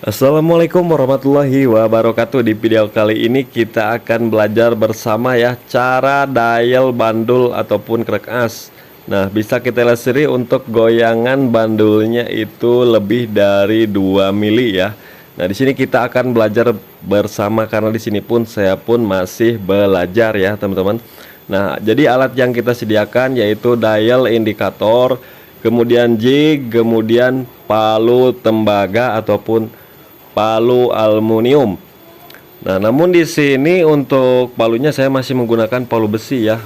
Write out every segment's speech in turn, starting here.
Assalamualaikum warahmatullahi wabarakatuh. Di video kali ini kita akan belajar bersama ya cara dial bandul ataupun krek as. Nah, bisa kita lihat sendiri untuk goyangan bandulnya itu lebih dari 2 mili ya. Nah, di sini kita akan belajar bersama karena di sini pun saya pun masih belajar ya, teman-teman. Nah, jadi alat yang kita sediakan yaitu dial indikator, kemudian jig, kemudian palu tembaga ataupun palu aluminium. Nah, namun di sini untuk palunya saya masih menggunakan palu besi ya,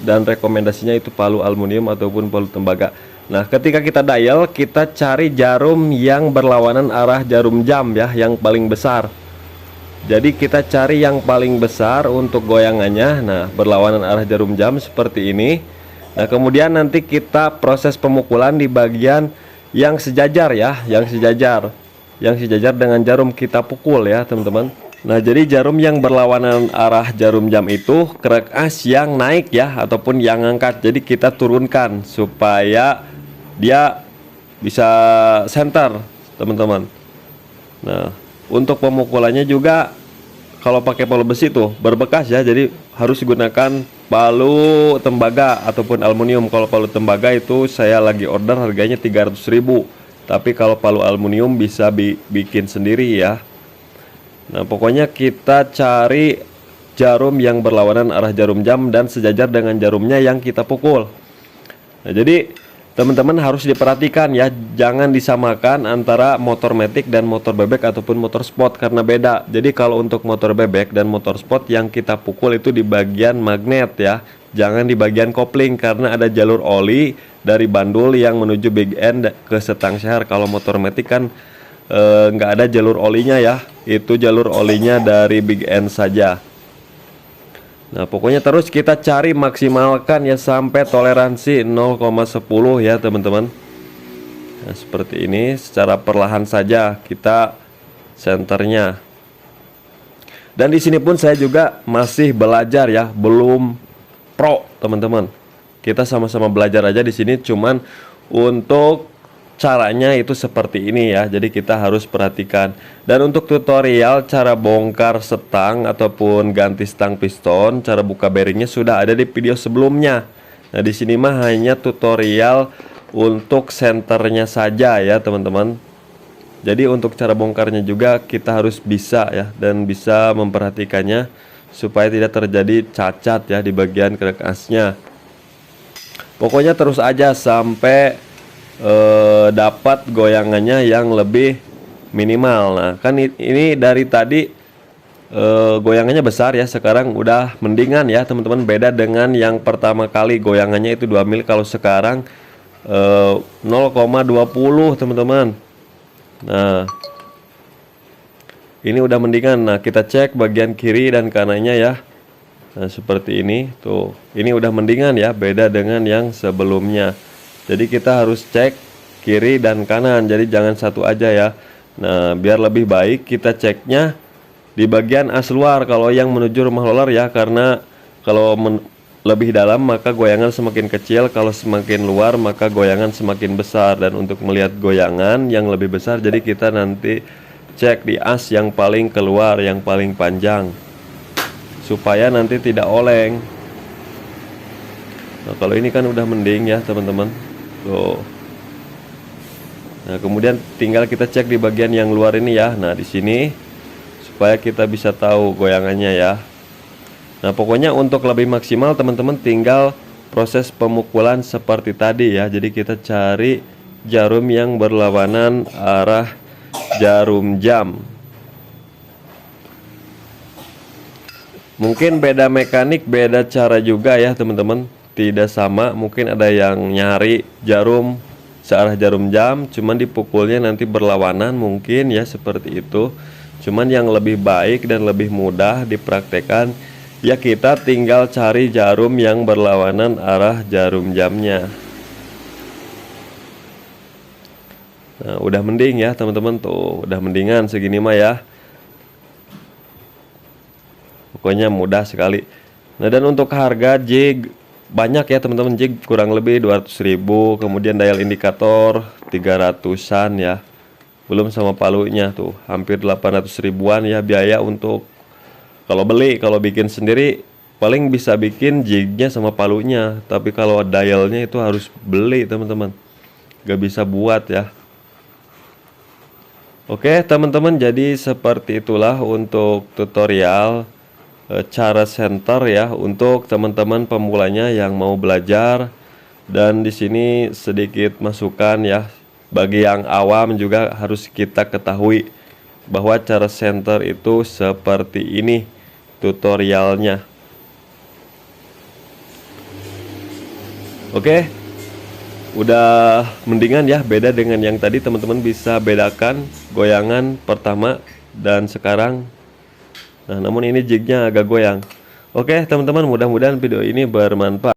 dan rekomendasinya itu palu aluminium ataupun palu tembaga. Nah, ketika kita dial, kita cari jarum yang berlawanan arah jarum jam ya, yang paling besar. Jadi kita cari yang paling besar untuk goyangannya. Nah, berlawanan arah jarum jam seperti ini. Nah, kemudian nanti kita proses pemukulan di bagian yang sejajar ya, yang sejajar dengan jarum kita pukul ya, teman-teman. Nah, jadi jarum yang berlawanan arah jarum jam itu krek as yang naik ya, ataupun yang angkat. Jadi kita turunkan supaya dia bisa center, teman-teman. Nah, untuk pemukulannya juga kalau pakai palu besi tuh berbekas ya, jadi harus gunakan palu tembaga ataupun aluminium. Kalau palu tembaga itu saya lagi order harganya 300.000. Tapi kalau palu aluminium bisa bikin sendiri ya. Nah, pokoknya kita cari jarum yang berlawanan arah jarum jam dan sejajar dengan jarumnya yang kita pukul. Nah, jadi teman-teman harus diperhatikan ya, jangan disamakan antara motor matic dan motor bebek ataupun motor sport karena beda. Jadi kalau untuk motor bebek dan motor sport yang kita pukul itu di bagian magnet ya, jangan di bagian kopling karena ada jalur oli dari bandul yang menuju big end ke setang share. Kalau motor matic kan nggak ada jalur olinya ya, itu jalur olinya dari big end saja. Nah, pokoknya terus kita cari maksimalkan ya sampai toleransi 0,10 ya, teman-teman. Nah, seperti ini secara perlahan saja kita senternya. Dan di sini pun saya juga masih belajar ya, belum pro, teman-teman. Kita sama-sama belajar aja di sini, cuman untuk caranya itu seperti ini ya, jadi kita harus perhatikan. Dan untuk tutorial cara bongkar setang ataupun ganti stang piston, cara buka bearingnya sudah ada di video sebelumnya. Nah, di sini mah hanya tutorial untuk senternya saja ya, teman-teman. Jadi untuk cara bongkarnya juga kita harus bisa ya, dan bisa memperhatikannya supaya tidak terjadi cacat ya di bagian krek asnya. Pokoknya terus aja sampai dapat goyangannya yang lebih minimal. Nah, kan ini dari tadi goyangannya besar ya, sekarang udah mendingan ya, teman-teman. Beda dengan yang pertama kali goyangannya itu 2 mil, kalau sekarang 0,20, teman-teman. Nah, ini udah mendingan. Nah, kita cek bagian kiri dan kanannya ya. Nah, seperti ini tuh. Ini udah mendingan ya, beda dengan yang sebelumnya. Jadi kita harus cek kiri dan kanan, jadi jangan satu aja ya. Nah, biar lebih baik kita ceknya di bagian as luar kalau yang menuju rumah roller ya, karena kalau lebih dalam maka goyangan semakin kecil, kalau semakin luar maka goyangan semakin besar. Dan untuk melihat goyangan yang lebih besar, jadi kita nanti cek di as yang paling keluar, yang paling panjang, supaya nanti tidak oleng. Nah, kalau ini kan udah mending ya, teman-teman. Tuh. Nah, kemudian tinggal kita cek di bagian yang luar ini ya. Nah, di sini supaya kita bisa tahu goyangannya ya. Nah, pokoknya untuk lebih maksimal teman-teman tinggal proses pemukulan seperti tadi ya. Jadi kita cari jarum yang berlawanan arah jarum jam. Mungkin beda mekanik, beda cara juga ya, teman-teman. Tidak sama, mungkin ada yang nyari jarum searah jarum jam cuman dipukulnya nanti berlawanan, mungkin ya seperti itu. Cuman yang lebih baik dan lebih mudah dipraktekkan ya, kita tinggal cari jarum yang berlawanan arah jarum jamnya. Nah, udah mending ya, teman-teman. Tuh, udah mendingan segini mah ya. Pokoknya mudah sekali. Nah, dan untuk harga jig banyak ya, teman-teman. Jig kurang lebih 200.000, kemudian dial indikator 300-an ya. belum sama palunya tuh hampir 800 ribuan ya biaya untuk kalau beli. Kalau bikin sendiri paling bisa bikin jignya sama palunya, tapi kalau dialnya itu harus beli teman-teman, gak bisa buat ya. Oke teman-teman, jadi seperti itulah untuk tutorial cara senter ya untuk teman-teman pemulanya yang mau belajar. Dan di sini sedikit masukan ya, bagi yang awam juga harus kita ketahui bahwa cara senter itu seperti ini tutorialnya. Oke, udah mendingan ya, beda dengan yang tadi. Teman-teman bisa bedakan goyangan pertama dan sekarang. Nah, namun ini jignya agak goyang. Oke teman-teman, mudah-mudahan video ini bermanfaat.